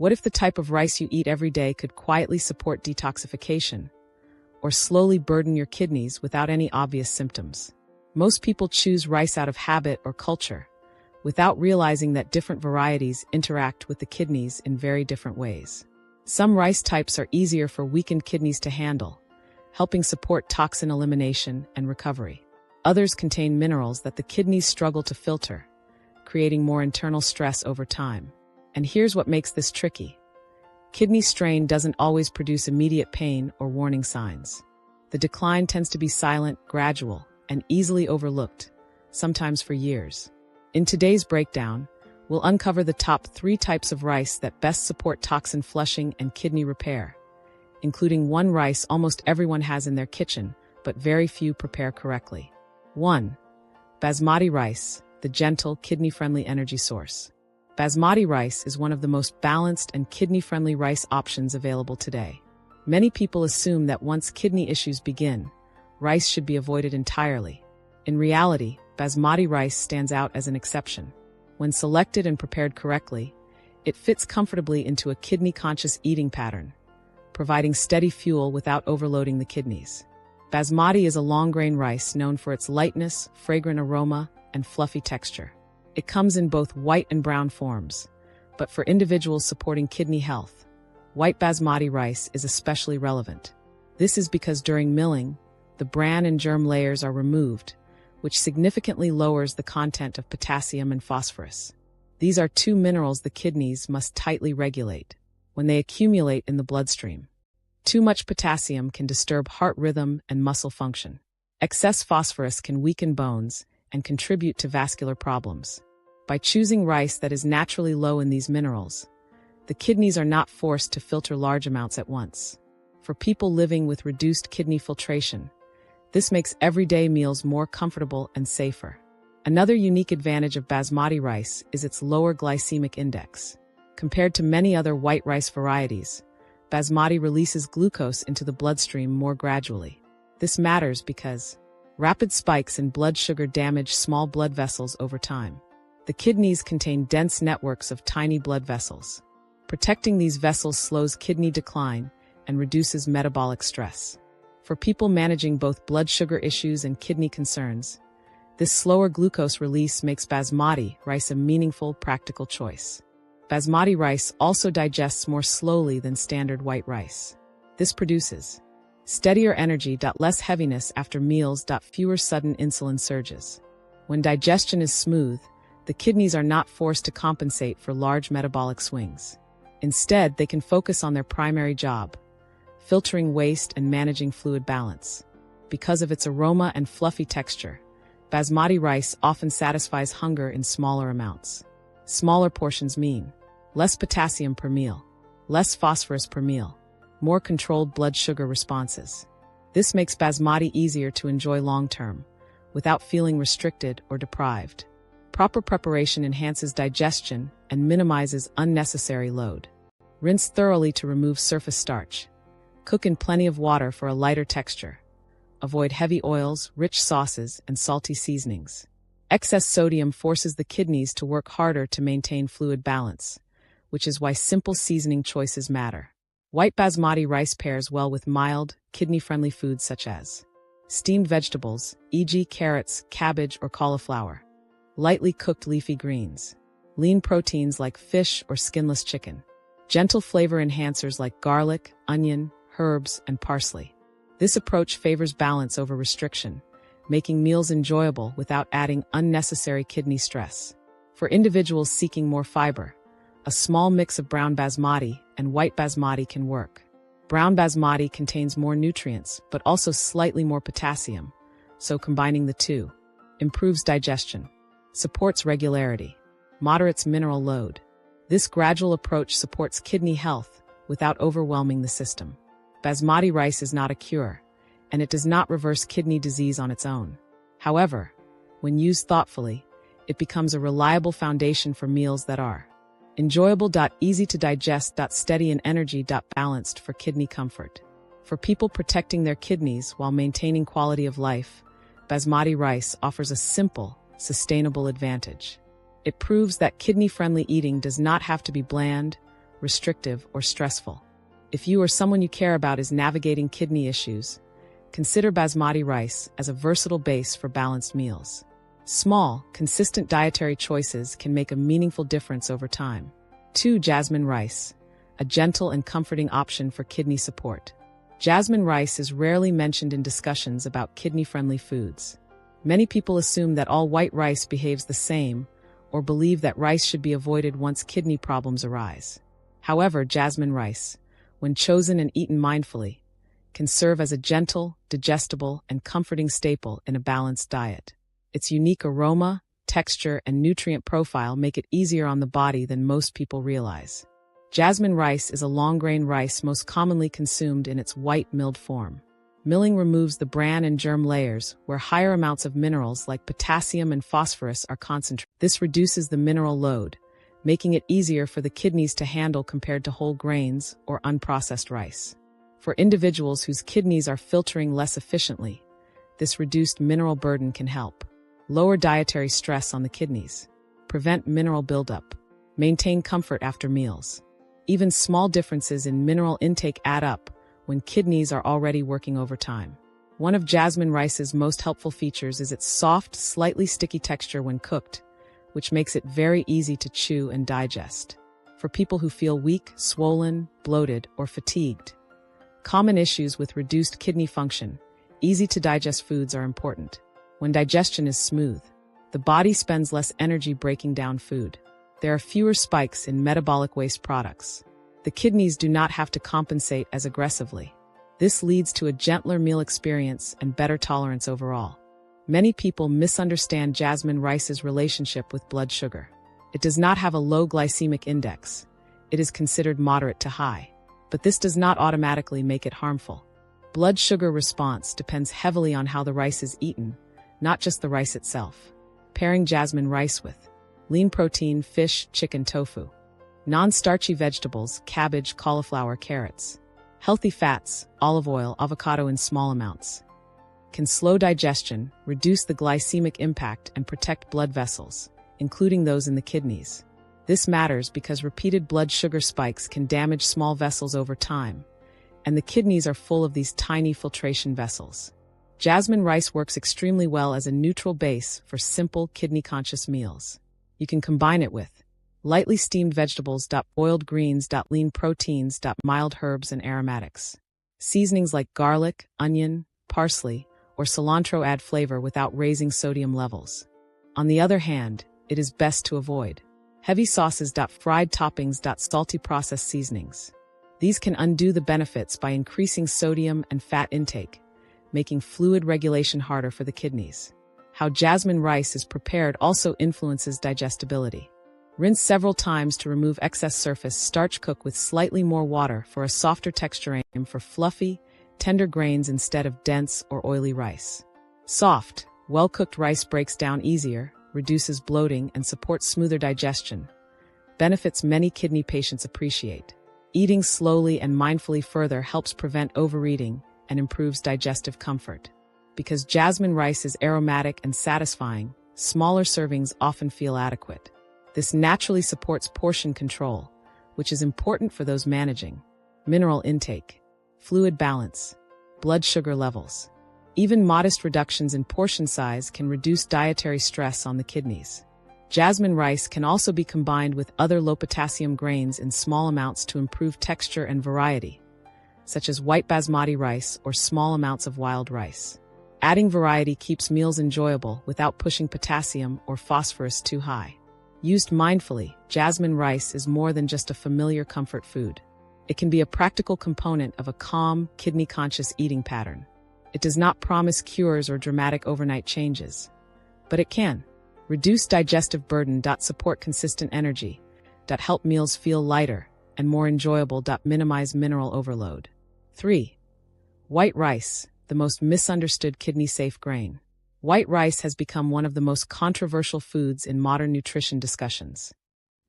What if the type of rice you eat every day could quietly support detoxification, or slowly burden your kidneys without any obvious symptoms? Most people choose rice out of habit or culture, without realizing that different varieties interact with the kidneys in very different ways. Some rice types are easier for weakened kidneys to handle, helping support toxin elimination and recovery. Others contain minerals that the kidneys struggle to filter, creating more internal stress over time. And here's what makes this tricky. Kidney strain doesn't always produce immediate pain or warning signs. The decline tends to be silent, gradual, and easily overlooked, sometimes for years. In today's breakdown, we'll uncover the top 3 types of rice that best support toxin flushing and kidney repair, including one rice almost everyone has in their kitchen, but very few prepare correctly. 1. Basmati rice, the gentle, kidney-friendly energy source. Basmati rice is one of the most balanced and kidney-friendly rice options available today. Many people assume that once kidney issues begin, rice should be avoided entirely. In reality, basmati rice stands out as an exception. When selected and prepared correctly, it fits comfortably into a kidney-conscious eating pattern, providing steady fuel without overloading the kidneys. Basmati is a long-grain rice known for its lightness, fragrant aroma, and fluffy texture. It comes in both white and brown forms, but for individuals supporting kidney health, white basmati rice is especially relevant. This is because during milling, the bran and germ layers are removed, which significantly lowers the content of potassium and phosphorus. These are 2 minerals the kidneys must tightly regulate when they accumulate in the bloodstream. Too much potassium can disturb heart rhythm and muscle function. Excess phosphorus can weaken bones and contribute to vascular problems. By choosing rice that is naturally low in these minerals, the kidneys are not forced to filter large amounts at once. For people living with reduced kidney filtration, this makes everyday meals more comfortable and safer. Another unique advantage of basmati rice is its lower glycemic index. Compared to many other white rice varieties, basmati releases glucose into the bloodstream more gradually. This matters because rapid spikes in blood sugar damage small blood vessels over time. The kidneys contain dense networks of tiny blood vessels. Protecting these vessels slows kidney decline and reduces metabolic stress. For people managing both blood sugar issues and kidney concerns, this slower glucose release makes basmati rice a meaningful, practical choice. Basmati rice also digests more slowly than standard white rice. This produces steadier energy, less heaviness after meals, fewer sudden insulin surges. When digestion is smooth, the kidneys are not forced to compensate for large metabolic swings. Instead, they can focus on their primary job, filtering waste and managing fluid balance. Because of its aroma and fluffy texture, basmati rice often satisfies hunger in smaller amounts. Smaller portions mean less potassium per meal, less phosphorus per meal, more controlled blood sugar responses. This makes basmati easier to enjoy long-term, without feeling restricted or deprived. Proper preparation enhances digestion and minimizes unnecessary load. Rinse thoroughly to remove surface starch. Cook in plenty of water for a lighter texture. Avoid heavy oils, rich sauces, and salty seasonings. Excess sodium forces the kidneys to work harder to maintain fluid balance, which is why simple seasoning choices matter. White basmati rice pairs well with mild, kidney-friendly foods such as steamed vegetables, e.g. carrots, cabbage, or cauliflower, lightly cooked leafy greens, lean proteins like fish or skinless chicken, gentle flavor enhancers like garlic, onion, herbs, and parsley. This approach favors balance over restriction, making meals enjoyable without adding unnecessary kidney stress. For individuals seeking more fiber, a small mix of brown basmati and white basmati can work. Brown basmati contains more nutrients, but also slightly more potassium, so combining the two improves digestion, supports regularity, moderates mineral load. This gradual approach supports kidney health without overwhelming the system. Basmati rice is not a cure, and it does not reverse kidney disease on its own. However, when used thoughtfully, it becomes a reliable foundation for meals that are enjoyable, easy to digest, steady and energy, balanced for kidney comfort. For people protecting their kidneys while maintaining quality of life, basmati rice offers a simple, sustainable advantage. It proves that kidney-friendly eating does not have to be bland, restrictive, or stressful. If you or someone you care about is navigating kidney issues, consider basmati rice as a versatile base for balanced meals. Small, consistent dietary choices can make a meaningful difference over time. 2. Jasmine rice, a gentle and comforting option for kidney support. Jasmine rice is rarely mentioned in discussions about kidney-friendly foods. Many people assume that all white rice behaves the same, or believe that rice should be avoided once kidney problems arise. However, jasmine rice, when chosen and eaten mindfully, can serve as a gentle, digestible, and comforting staple in a balanced diet. Its unique aroma, texture, and nutrient profile make it easier on the body than most people realize. Jasmine rice is a long-grain rice most commonly consumed in its white milled form. Milling removes the bran and germ layers, where higher amounts of minerals like potassium and phosphorus are concentrated. This reduces the mineral load, making it easier for the kidneys to handle compared to whole grains or unprocessed rice. For individuals whose kidneys are filtering less efficiently, this reduced mineral burden can help. Lower dietary stress on the kidneys. Prevent mineral buildup. Maintain comfort after meals. Even small differences in mineral intake add up when kidneys are already working overtime. One of jasmine rice's most helpful features is its soft, slightly sticky texture when cooked, which makes it very easy to chew and digest. For people who feel weak, swollen, bloated, or fatigued, common issues with reduced kidney function, easy-to-digest foods are important. When digestion is smooth, the body spends less energy breaking down food. There are fewer spikes in metabolic waste products. The kidneys do not have to compensate as aggressively. This leads to a gentler meal experience and better tolerance overall. Many people misunderstand jasmine rice's relationship with blood sugar. It does not have a low glycemic index. It is considered moderate to high. But this does not automatically make it harmful. Blood sugar response depends heavily on how the rice is eaten, not just the rice itself. Pairing jasmine rice with lean protein, fish, chicken, tofu. Non-starchy vegetables, cabbage, cauliflower, carrots. Healthy fats, olive oil, avocado in small amounts. Can slow digestion, reduce the glycemic impact, and protect blood vessels, including those in the kidneys. This matters because repeated blood sugar spikes can damage small vessels over time, and the kidneys are full of these tiny filtration vessels. Jasmine rice works extremely well as a neutral base for simple, kidney-conscious meals. You can combine it with lightly steamed vegetables, boiled greens, lean proteins, mild herbs and aromatics. Seasonings like garlic, onion, parsley, or cilantro add flavor without raising sodium levels. On the other hand, it is best to avoid heavy sauces, fried toppings, salty processed seasonings. These can undo the benefits by increasing sodium and fat intake, making fluid regulation harder for the kidneys. How jasmine rice is prepared also influences digestibility. Rinse several times to remove excess surface starch. Cook with slightly more water for a softer texture. Aim for fluffy, tender grains instead of dense or oily rice. Soft, well-cooked rice breaks down easier, reduces bloating, and supports smoother digestion. Benefits many kidney patients appreciate. Eating slowly and mindfully further helps prevent overeating and improves digestive comfort. Because jasmine rice is aromatic and satisfying, smaller servings often feel adequate. This naturally supports portion control, which is important for those managing mineral intake, fluid balance, blood sugar levels. Even modest reductions in portion size can reduce dietary stress on the kidneys. Jasmine rice can also be combined with other low-potassium grains in small amounts to improve texture and variety, such as white basmati rice or small amounts of wild rice. Adding variety keeps meals enjoyable without pushing potassium or phosphorus too high. Used mindfully, jasmine rice is more than just a familiar comfort food. It can be a practical component of a calm, kidney-conscious eating pattern. It does not promise cures or dramatic overnight changes, but it can reduce digestive burden, support consistent energy, help meals feel lighter and more enjoyable, minimize mineral overload. 3. White rice, the most misunderstood kidney-safe grain. White rice has become one of the most controversial foods in modern nutrition discussions.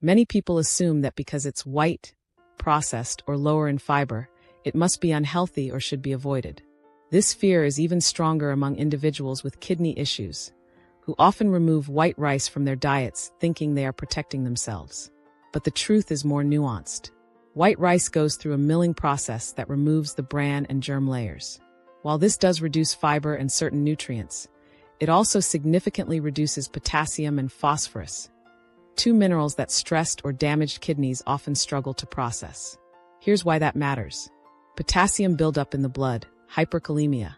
Many people assume that because it's white, processed, or lower in fiber, it must be unhealthy or should be avoided. This fear is even stronger among individuals with kidney issues, who often remove white rice from their diets thinking they are protecting themselves. But the truth is more nuanced. White rice goes through a milling process that removes the bran and germ layers. While this does reduce fiber and certain nutrients, it also significantly reduces potassium and phosphorus, two minerals that stressed or damaged kidneys often struggle to process. Here's why that matters. Potassium buildup in the blood, hyperkalemia,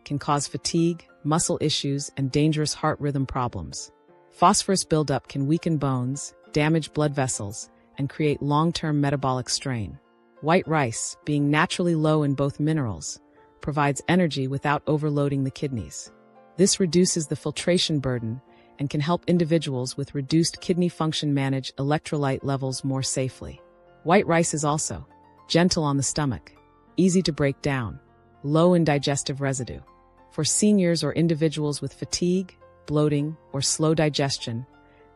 can cause fatigue, muscle issues, and dangerous heart rhythm problems. Phosphorus buildup can weaken bones, damage blood vessels, and create long-term metabolic strain. White rice, being naturally low in both minerals, provides energy without overloading the kidneys. This reduces the filtration burden and can help individuals with reduced kidney function manage electrolyte levels more safely. White rice is also gentle on the stomach, easy to break down, low in digestive residue. For seniors or individuals with fatigue, bloating, or slow digestion,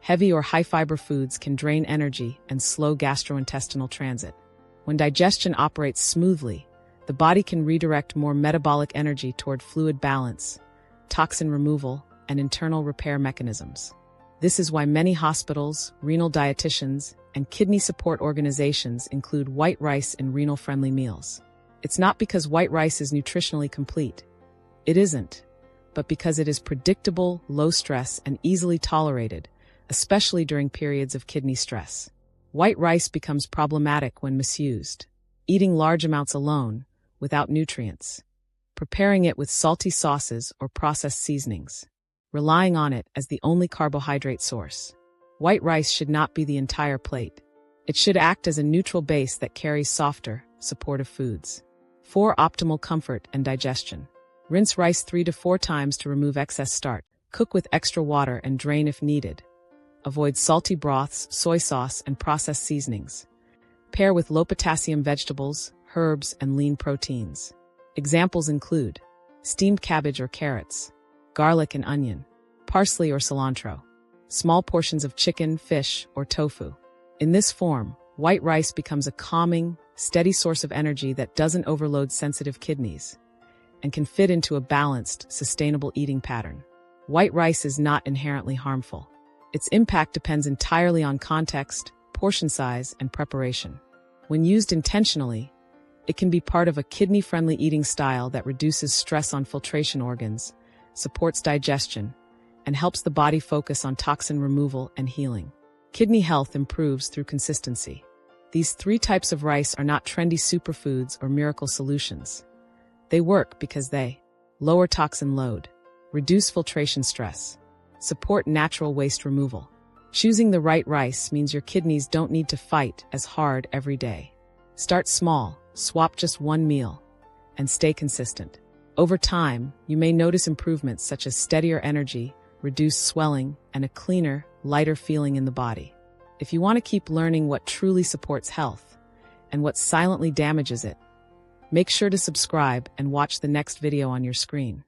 heavy or high-fiber foods can drain energy and slow gastrointestinal transit. When digestion operates smoothly, the body can redirect more metabolic energy toward fluid balance, toxin removal, and internal repair mechanisms. This is why many hospitals, renal dietitians, and kidney support organizations include white rice in renal-friendly meals. It's not because white rice is nutritionally complete. It isn't, but because it is predictable, low stress, and easily tolerated, especially during periods of kidney stress. White rice becomes problematic when misused. Eating large amounts alone, without nutrients. Preparing it with salty sauces or processed seasonings. Relying on it as the only carbohydrate source. White rice should not be the entire plate. It should act as a neutral base that carries softer, supportive foods. For optimal comfort and digestion. Rinse rice 3 to 4 times to remove excess starch. Cook with extra water and drain if needed. Avoid salty broths, soy sauce, and processed seasonings. Pair with low-potassium vegetables, herbs, and lean proteins. Examples include steamed cabbage or carrots, garlic and onion, parsley or cilantro, small portions of chicken, fish, or tofu. In this form, white rice becomes a calming, steady source of energy that doesn't overload sensitive kidneys and can fit into a balanced, sustainable eating pattern. White rice is not inherently harmful. Its impact depends entirely on context, portion size, and preparation. When used intentionally, it can be part of a kidney-friendly eating style that reduces stress on filtration organs, supports digestion, and helps the body focus on toxin removal and healing. Kidney health improves through consistency. These 3 types of rice are not trendy superfoods or miracle solutions. They work because they lower toxin load, reduce filtration stress, support natural waste removal. Choosing the right rice means your kidneys don't need to fight as hard every day. Start small, swap just 1 meal, and stay consistent. Over time, you may notice improvements such as steadier energy, reduced swelling, and a cleaner, lighter feeling in the body. If you want to keep learning what truly supports health and what silently damages it, make sure to subscribe and watch the next video on your screen.